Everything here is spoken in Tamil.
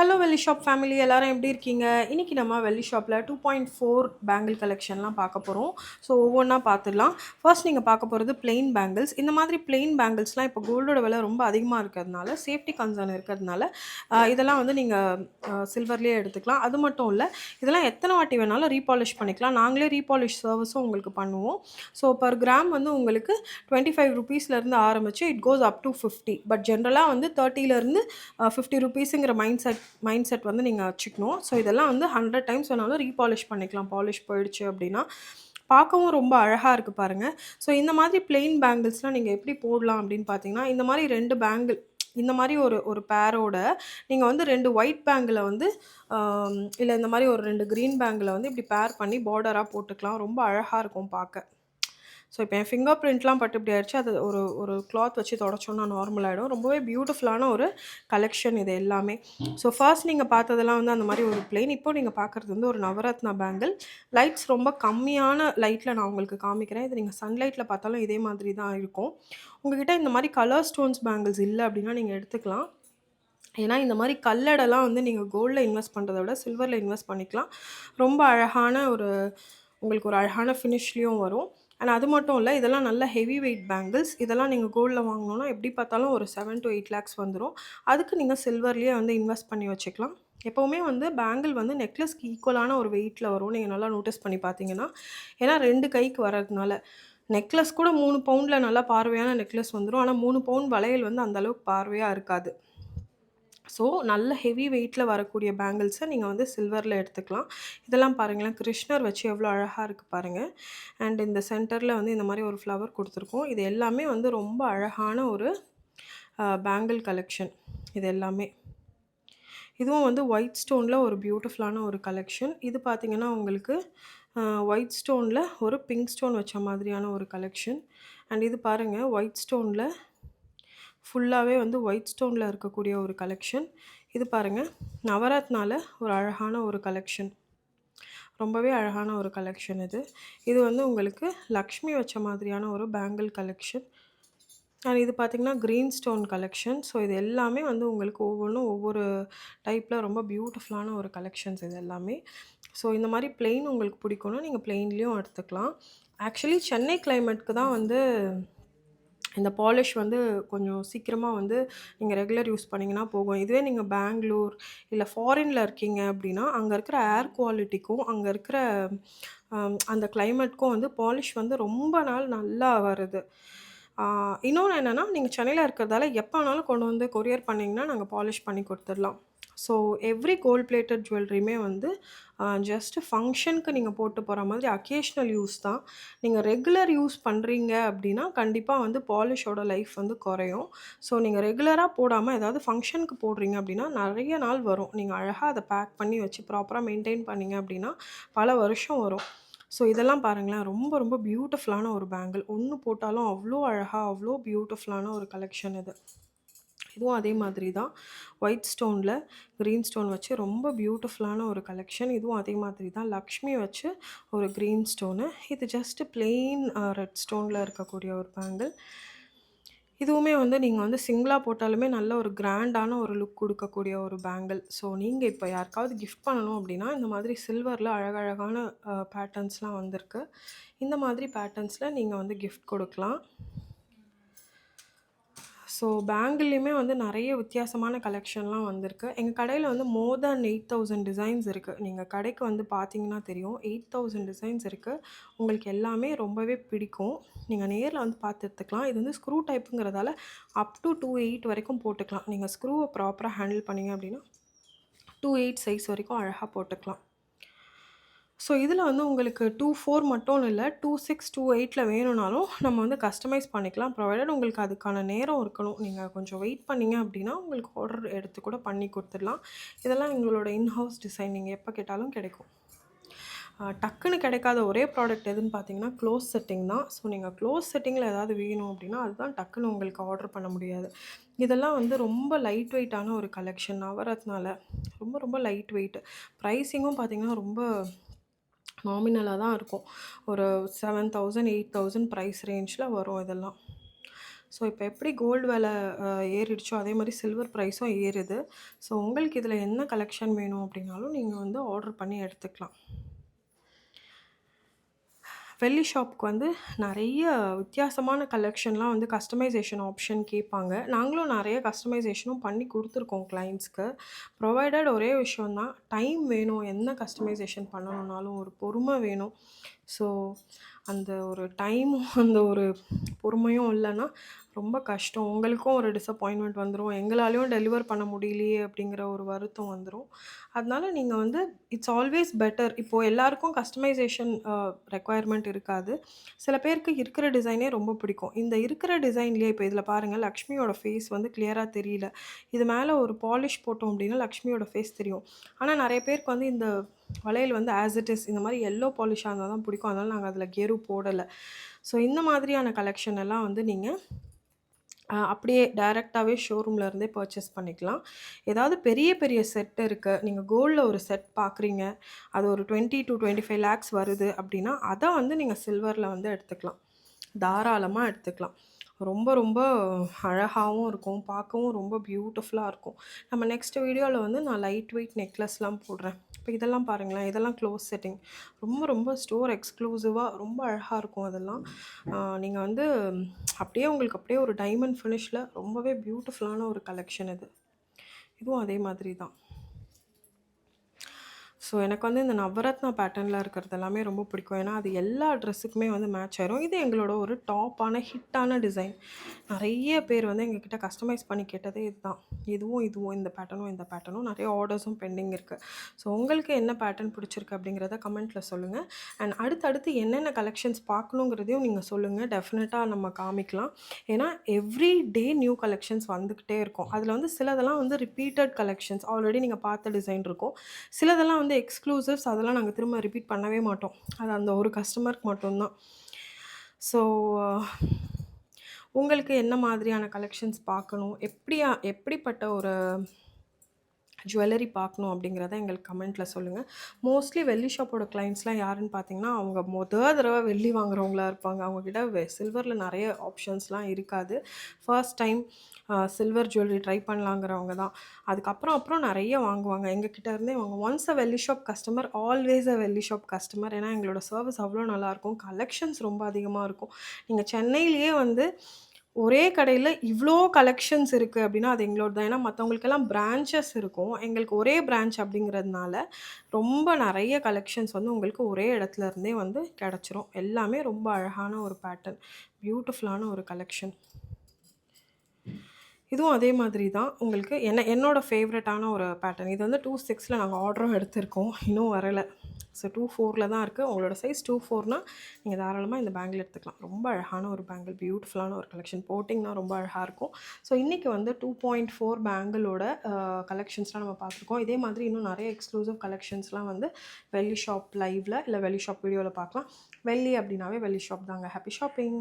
ஹலோ வெள்ளி ஷாப் ஃபேமிலி எல்லாரும் எப்படி இருக்கீங்க? இன்னைக்கு நம்ம வெள்ளி ஷாப்பில் 2.4 பேங்கிள் கலெக்ஷன்லாம் பார்க்க போகிறோம். ஸோ ஒவ்வொன்றா பார்த்துடலாம். ஃபர்ஸ்ட் நீங்கள் பார்க்க போகிறது பிளெயின் பேங்கிள்ஸ். இந்த மாதிரி பிளெயின் பேங்கிள்ஸ்லாம் இப்போ கோல்டோட விலை ரொம்ப அதிகமாக இருக்கிறதுனால, சேஃப்டி கன்சர்ன் இருக்கிறதுனால இதெல்லாம் வந்து நீங்கள் சில்வர்லேயே எடுத்துக்கலாம். அது மட்டும் இல்லை, இதெல்லாம் எத்தனை வாட்டி வேணாலும் ரீபாலிஷ் பண்ணிக்கலாம். நாங்களே ரீபாலிஷ் சர்வீஸும் உங்களுக்கு பண்ணுவோம். ஸோ பர் கிராம் வந்து உங்களுக்கு 25 ருபீஸ்லேருந்து ஆரம்பித்து it goes up to 50. But ஜென்ரலாக வந்து 30லேருந்து 50 ருபீஸுங்கிற மைண்ட் செட் வந்து நீங்கள் வச்சுக்கணும். ஸோ இதெல்லாம் வந்து 100 டைம்ஸ் வேணாலும் ரீபாலிஷ் பண்ணிக்கலாம். பாலிஷ் போயிடுச்சு அப்படின்னா பார்க்கவும் ரொம்ப அழகாக இருக்குது பாருங்கள். ஸோ இந்த மாதிரி பிளெயின் பேங்கிள்ஸ்லாம் நீங்கள் எப்படி போடலாம் அப்படின்னு பார்த்தீங்கன்னா, இந்த மாதிரி 2 பேங்கிள் இந்த மாதிரி ஒரு ஒரு பேரோட நீங்கள் வந்து 2 ஒயிட் பேங்கில் வந்து இல்லை இந்த மாதிரி ஒரு 2 க்ரீன் பேங்கில் வந்து இப்படி பேர் பண்ணி பார்டராக போட்டுக்கலாம். ரொம்ப அழகாக இருக்கும் பார்க்க. ஸோ இப்போ என் ஃபிங்கர் பிரிண்ட்லாம் பட்டு இப்படி ஆயிடுச்சு. அது ஒரு ஒரு கிளாத் வச்சு தொடச்சோன்னா நார்மல் ஆகிடும். ரொம்பவே பியூட்டிஃபுல்லான ஒரு கலெக்ஷன் இது எல்லாமே. ஸோ ஃபர்ஸ்ட் நீங்கள் பார்த்ததெல்லாம் வந்து அந்த மாதிரி ஒரு பிளெயின். இப்போ நீங்கள் பார்க்குறது வந்து ஒரு நவரத்னா பேங்கிள். லைட்ஸ் ரொம்ப கம்மியான லைட்டில் நான் உங்களுக்கு காமிக்கிறேன். இது நீங்கள் சன்லைட்டில் பார்த்தாலும் இதே மாதிரி தான் இருக்கும். உங்கள்கிட்ட இந்த மாதிரி கலர் ஸ்டோன்ஸ் பேங்கிள்ஸ் இல்லை அப்படின்னா நீங்கள் எடுத்துக்கலாம். ஏன்னா இந்த மாதிரி கல்லடெல்லாம் வந்து நீங்கள் கோல்டில் இன்வெஸ்ட் பண்ணுறத விட சில்வரில் இன்வெஸ்ட் பண்ணிக்கலாம். ரொம்ப அழகான உங்களுக்கு ஒரு அழகான ஃபினிஷ்லேயும் வரும். அண்ட் அது மட்டும் இல்லை, இதெல்லாம் நல்ல ஹெவி வெயிட் பேங்கிள்ஸ். இதெல்லாம் நீங்கள் கோல்டில் வாங்கினோன்னா எப்படி பார்த்தாலும் ஒரு 7 to 8 lakhs வந்துடும். அதுக்கு நீங்கள் சில்வர்லேயே வந்து இன்வெஸ்ட் பண்ணி வச்சுக்கலாம். எப்போவுமே வந்து பேங்கிள் வந்து நெக்லஸ்க்கு ஈக்குவலான ஒரு வெயிட்டில் வரும். நீங்கள் நல்லா நோட்டீஸ் பண்ணி பார்த்தீங்கன்னா, ஏன்னா 2 கைக்கு வர்றதுனால நெக்லஸ் கூட 3 பவுண்டில் நல்லா பார்வையான நெக்லஸ் வந்துடும். ஆனால் 3 பவுண்ட் வளையல் வந்து அந்தளவுக்கு பார்வையாக இருக்காது. ஸோ நல்ல ஹெவி வெயிட்டில் வரக்கூடிய பேங்கிள்ஸை நீங்கள் வந்து சில்வரில் எடுத்துக்கலாம். இதெல்லாம் பாருங்களேன், கிருஷ்ணர் வச்சு எவ்வளோ அழகாக இருக்குது பாருங்கள். அண்ட் இந்த சென்டரில் வந்து இந்த மாதிரி ஒரு ஃப்ளவர் கொடுத்துருக்கோம். இது எல்லாமே வந்து ரொம்ப அழகான ஒரு பேங்கிள் கலெக்ஷன். இது எல்லாமே இதுவும் வந்து ஒயிட் ஸ்டோனில் ஒரு பியூட்டிஃபுல்லான ஒரு கலெக்ஷன். இது பார்த்திங்கன்னா உங்களுக்கு ஒயிட் ஸ்டோனில் ஒரு பிங்க் ஸ்டோன் வச்ச மாதிரியான ஒரு கலெக்ஷன். அண்ட் இது பாருங்கள், ஒயிட் ஸ்டோனில் ஃபுல்லாகவே வந்து ஒயிட் ஸ்டோனில் இருக்கக்கூடிய ஒரு கலெக்ஷன். இது பாருங்கள், நவரத்னால ஒரு அழகான ஒரு கலெக்ஷன். ரொம்பவே அழகான ஒரு கலெக்ஷன் இது. இது வந்து உங்களுக்கு லக்ஷ்மி வச்ச மாதிரியான ஒரு பேங்கிள் கலெக்ஷன். அண்ட் இது பார்த்திங்கன்னா க்ரீன் ஸ்டோன் கலெக்ஷன். ஸோ இது எல்லாமே வந்து உங்களுக்கு ஒவ்வொன்றும் ஒவ்வொரு டைப்பில் ரொம்ப பியூட்டிஃபுல்லான ஒரு கலெக்ஷன்ஸ் இது எல்லாமே. ஸோ இந்த மாதிரி பிளெயின் உங்களுக்கு பிடிக்கும்னா நீங்கள் பிளெயின்லேயும் எடுத்துக்கலாம். ஆக்சுவலி சென்னை கிளைமேட்க்கு தான் வந்து இந்த பாலிஷ் வந்து கொஞ்சம் சீக்கிரமாக வந்து நீங்கள் ரெகுலர் யூஸ் பண்ணிங்கன்னா போகும். இதுவே நீங்கள் பெங்களூர் இல்லை ஃபாரினில் இருக்கீங்க அப்படின்னா, அங்கே இருக்கிற ஏர் குவாலிட்டிக்கும் அங்கே இருக்கிற அந்த கிளைமேட்க்கும் வந்து பாலிஷ் வந்து ரொம்ப நாள் நல்லா வருது. இன்னொன்று என்னென்னா, நீங்கள் சென்னையில் இருக்கிறதால எப்போ வேணாலும் கொண்டு வந்து கொரியர் பண்ணிங்கன்னா நாங்கள் பாலிஷ் பண்ணி கொடுத்துடலாம். ஸோ எவ்ரி கோல்ட் பிளேட்டட் ஜுவல்லரியுமே வந்து ஜஸ்ட்டு ஃபங்க்ஷனுக்கு நீங்கள் போட்டு போகிற மாதிரி அக்கேஷ்னல் யூஸ் தான். நீங்கள் ரெகுலர் யூஸ் பண்ணுறீங்க அப்படின்னா கண்டிப்பாக வந்து பாலிஷோட லைஃப் வந்து குறையும். ஸோ நீங்கள் ரெகுலராக போடாமல் ஏதாவது ஃபங்க்ஷனுக்கு போடுறீங்க அப்படின்னா நிறைய நாள் வரும். நீங்கள் அழகாக அதை பேக் பண்ணி வச்சு ப்ராப்பராக மெயின்டைன் பண்ணிங்க அப்படின்னா பல வருஷம் வரும். ஸோ இதெல்லாம் பாருங்களேன், ரொம்ப ரொம்ப பியூட்டிஃபுல்லான ஒரு பேங்கிள். ஒன்று போட்டாலும் அவ்வளோ அழகாக அவ்வளோ பியூட்டிஃபுல்லான ஒரு கலெக்ஷன் இது. இதுவும் அதே மாதிரி தான், ஒயிட் ஸ்டோனில் க்ரீன் ஸ்டோன் வச்சு ரொம்ப பியூட்டிஃபுல்லான ஒரு கலெக்ஷன். இதுவும் அதே மாதிரி தான், லக்ஷ்மி வச்சு ஒரு க்ரீன் ஸ்டோனு. இது ஜஸ்ட்டு பிளெயின் ரெட் ஸ்டோனில் இருக்கக்கூடிய ஒரு பேங்கிள். இதுவுமே வந்து நீங்கள் வந்து சிங்கிளாக போட்டாலுமே நல்ல ஒரு கிராண்டான ஒரு லுக் கொடுக்கக்கூடிய ஒரு பேங்கிள். ஸோ நீங்கள் இப்போ யாருக்காவது கிஃப்ட் பண்ணணும் அப்படின்னா இந்த மாதிரி சில்வரில் அழகழகான பேட்டர்ன்ஸ்லாம் வந்திருக்கு. இந்த மாதிரி பேட்டர்ன்ஸில் நீங்கள் வந்து கிஃப்ட் கொடுக்கலாம். ஸோ பேங்கிள்லேயுமே வந்து நிறைய வித்தியாசமான கலெக்ஷன்லாம் வந்திருக்கு. எங்கள் கடையில் வந்து மோர் தேன் 8000 டிசைன்ஸ் இருக்குது. நீங்கள் கடைக்கு வந்து பார்த்தீங்கன்னா தெரியும், 8000 டிசைன்ஸ் இருக்குது. உங்களுக்கு எல்லாமே ரொம்பவே பிடிக்கும். நீங்கள் நேரில் வந்து பார்த்து எடுத்துக்கலாம். இது வந்து ஸ்க்ரூ டைப்புங்கிறதால அப் டு 2/8 வரைக்கும் போட்டுக்கலாம். நீங்கள் ஸ்க்ரூவை ப்ராப்பராக ஹேண்டில் பண்ணிங்க அப்படின்னா 2/8 சைஸ் வரைக்கும் அழகாக போட்டுக்கலாம். ஸோ இதில் வந்து உங்களுக்கு 2/4 மட்டும் இல்லை, 2/6, 2/8 வேணும்னாலும் நம்ம வந்து கஸ்டமைஸ் பண்ணிக்கலாம். ப்ரொவைடட் உங்களுக்கு அதுக்கான நேரம் இருக்கணும். நீங்கள் கொஞ்சம் வெயிட் பண்ணிங்க அப்படின்னா உங்களுக்கு ஆர்டர் எடுத்து கூட பண்ணி கொடுத்துடலாம். இதெல்லாம் எங்களோட இன்ஹவுஸ் டிசைன். நீங்கள் எப்போ கேட்டாலும் கிடைக்கும். டக்குன்னு கிடைக்காத ஒரே ப்ராடக்ட் எதுன்னு பார்த்தீங்கன்னா க்ளோஸ் செட்டிங் தான். ஸோ நீங்கள் க்ளோஸ் செட்டிங்கில் ஏதாவது வேணும் அப்படின்னா அதுதான் டக்குன்னு உங்களுக்கு ஆர்டர் பண்ண முடியாது. இதெல்லாம் வந்து ரொம்ப லைட் வெயிட்டான ஒரு கலெக்ஷன். நவரத்னால ரொம்ப ரொம்ப லைட் வெயிட். ப்ரைஸிங்கும் பார்த்தீங்கன்னா ரொம்ப நாமினலாக தான் இருக்கும். ஒரு 7000, 8000 ப்ரைஸ் ரேஞ்சில் வரும் இதெல்லாம். ஸோ இப்போ எப்படி கோல்டு விலை ஏறிடுச்சோ அதே மாதிரி சில்வர் ப்ரைஸும் ஏறுது. ஸோ உங்களுக்கு இதில் என்ன கலெக்ஷன் வேணும் அப்படின்னாலும் நீங்கள் வந்து ஆர்டர் பண்ணி எடுத்துக்கலாம். வெள்ளி ஷாப்புக்கு வந்து நிறைய வித்தியாசமான கலெக்ஷன்லாம் வந்து கஸ்டமைசேஷன் ஆப்ஷன் கேட்பாங்க. நாங்களும் நிறைய கஸ்டமைசேஷனும் பண்ணி கொடுத்துருக்கோம் கிளைண்ட்ஸ்க்கு. ப்ரொவைடட் ஒரே விஷயம் தான், டைம் வேணும். என்ன கஸ்டமைசேஷன் பண்ணணுன்னாலும் ஒரு பொறுமை வேணும். ஸோ அந்த ஒரு டைமும் அந்த ஒரு பொறுமையும் இல்லைன்னா ரொம்ப கஷ்டம். உங்களுக்கும் ஒரு டிசப்பாயின்மெண்ட் வந்துடும், எங்களாலையும் டெலிவர் பண்ண முடியலையே அப்படிங்கிற ஒரு வருத்தம் வந்துடும். அதனால நீங்கள் வந்து இட்ஸ் ஆல்வேஸ் பெட்டர். இப்போது எல்லாருக்கும் கஸ்டமைசேஷன் ரெக்குவயர்மெண்ட் இருக்காது. சில பேருக்கு இருக்கிற டிசைனே ரொம்ப பிடிக்கும். இந்த இருக்கிற டிசைன்லேயே இப்போ இதில் பாருங்கள், லக்ஷ்மியோட ஃபேஸ் வந்து கிளியராக தெரியல. இது மேலே ஒரு பாலிஷ் போட்டோம் அப்படின்னா லக்ஷ்மியோட ஃபேஸ் தெரியும். ஆனால் நிறைய பேருக்கு வந்து இந்த வளையல் வந்து ஆஸ் இட் இஸ் இந்த மாதிரி எல்லோ பாலிஷாக இருந்தால் தான் பிடிக்கும். அதனால் நாங்கள் அதில் கெரு போடலை. ஸோ இந்த மாதிரியான கலெக்ஷன் எல்லாம் வந்து நீங்கள் அப்படியே டைரெக்டாகவே ஷோரூம்லேருந்தே பர்ச்சேஸ் பண்ணிக்கலாம். ஏதாவது பெரிய பெரிய செட் இருக்குது, நீங்கள் கோல்டில் ஒரு செட் பார்க்குறீங்க, அது ஒரு 20 to 25 lakhs வருது அப்படின்னா அதை வந்து நீங்கள் சில்வரில் வந்து எடுத்துக்கலாம், தாராளமாக எடுத்துக்கலாம். ரொம்ப ரொம்ப அழகாகவும் இருக்கும், பார்க்கவும் ரொம்ப பியூட்டிஃபுல்லாக இருக்கும். நம்ம நெக்ஸ்ட் வீடியோவில் வந்து நான் லைட் வெயிட் நெக்லஸ்லாம் போடுறேன். இப்போ இதெல்லாம் பாருங்களேன், இதெல்லாம் க்ளோஸ் செட்டிங், ரொம்ப ரொம்ப ஸ்டோர் எக்ஸ்க்ளூசிவாக ரொம்ப அழகாக இருக்கும். அதெல்லாம் நீங்கள் வந்து அப்படியே உங்களுக்கு அப்படியே ஒரு டைமண்ட் ஃபினிஷில் ரொம்பவே பியூட்டிஃபுல்லான ஒரு கலெக்ஷன் இது. இதுவும் அதே மாதிரி தான். ஸோ எனக்கு வந்து இந்த நவரத்னா பேட்டர்னில் இருக்கிறது எல்லாமே ரொம்ப பிடிக்கும். ஏன்னா அது எல்லா ட்ரெஸ்ஸுக்குமே வந்து மேட்ச் ஆயிரும். இது எங்களோட ஒரு டாப்பான ஹிட்டான டிசைன். நிறைய பேர் வந்து எங்ககிட்ட கஸ்டமைஸ் பண்ணி கேட்டதே இதுதான். இதுவும் இந்த பேட்டர்னும் நிறைய ஆர்டர்ஸும் பெண்டிங் இருக்குது. ஸோ உங்களுக்கு என்ன பேட்டர்ன் பிடிச்சிருக்கு அப்படிங்கிறத கமெண்ட்டில் சொல்லுங்கள். அண்ட் அடுத்தடுத்து என்னென்ன கலெக்ஷன்ஸ் பார்க்கணுங்கிறதையும் நீங்கள் சொல்லுங்கள். டெஃபினட்டாக நம்ம காமிக்கலாம். ஏன்னா எவ்ரி டே நியூ கலெக்ஷன்ஸ் வந்துக்கிட்டே இருக்கும். அதில் வந்து சிலதெல்லாம் வந்து ரிப்பீட்டட் கலெக்ஷன்ஸ், ஆல்ரெடி நீங்கள் பார்த்த டிசைன் இருக்கும். சிலதெல்லாம் வந்து எக்ஸ்க்ளூசிவ்ஸ், அதெல்லாம் நாங்கள் திரும்ப ரிப்பீட் பண்ணவே மாட்டோம். அது அந்த ஒரு கஸ்டமருக்கு மட்டும்தான். ஸோ உங்களுக்கு என்ன மாதிரியான கலெக்ஷன்ஸ் பார்க்கணும், எப்படிப்பட்ட ஒரு ஜுவல்லரி பார்க்கணும் அப்படிங்கிறத எங்களுக்கு கமெண்ட்டில் சொல்லுங்கள். மோஸ்ட்லி வெள்ளி ஷாப்போட கிளைண்ட்ஸ்லாம் யாருன்னு பார்த்தீங்கன்னா, அவங்க தடவை வெள்ளி வாங்குறவங்களா இருப்பாங்க. அவங்கக்கிட்ட சில்வரில் நிறைய ஆப்ஷன்ஸ்லாம் இருக்காது. First time silver jewellery try பண்ணலாங்கிறவங்க தான். அப்புறம் நிறைய வாங்குவாங்க எங்ககிட்ட இருந்தே. ஒன்ஸ் அ வெள்ளி ஷாப் கஸ்டமர் ஆல்வேஸ் அ வெள்ளி ஷாப் கஸ்டமர். ஏன்னா எங்களோட சர்வீஸ் அவ்வளோ நல்லாயிருக்கும், கலெக்ஷன்ஸ் ரொம்ப அதிகமாக இருக்கும். நீங்கள் சென்னையிலேயே வந்து ஒரே கடையில் இவ்வளோ கலெக்ஷன்ஸ் இருக்குது அப்படின்னா அது எங்களோட தான். ஏன்னா மற்றவங்களுக்கெல்லாம் பிரான்ச்சஸ் இருக்கும், எங்களுக்கு ஒரே பிரான்ச் அப்படிங்கிறதுனால ரொம்ப நிறைய கலெக்ஷன்ஸ் வந்து உங்களுக்கு ஒரே இடத்துல இருந்தே வந்து கிடச்சிரும். எல்லாமே ரொம்ப அழகான ஒரு பேட்டர்ன், பியூட்டிஃபுல்லான ஒரு கலெக்ஷன். இதுவும் அதே மாதிரி தான். உங்களுக்கு என்னோடய ஃபேவரட்டான ஒரு பேட்டர்ன். இது வந்து 2/6 நாங்கள் ஆர்டரும் எடுத்திருக்கோம், இன்னும் வரலை. ஸோ 2/4 தான் இருக்குது. உங்களோட சைஸ் 2/4னா நீங்கள் தாராளமாக இந்த பேங்கிள் எடுத்துக்கலாம். ரொம்ப அழகான ஒரு பேங்கிள், பியூட்டிஃபுல்லான ஒரு கலெக்ஷன். போட்டிங்கன்னா ரொம்ப அழகாக இருக்கும். ஸோ இன்றைக்கி வந்து 2.4 பேங்கிளோட கலெக்ஷன்ஸ்லாம் நம்ம பார்த்துருக்கோம். இதே மாதிரி இன்னும் நிறைய எக்ஸ்க்ளூசிவ் கலெக்ஷன்ஸ்லாம் வந்து வெள்ளி ஷாப் லைவில் இல்லை வெள்ளி ஷாப் வீடியோவில் பார்க்கலாம். வெள்ளி அப்படின்னாவே வெள்ளி ஷாப் தாங்க. Happy shopping.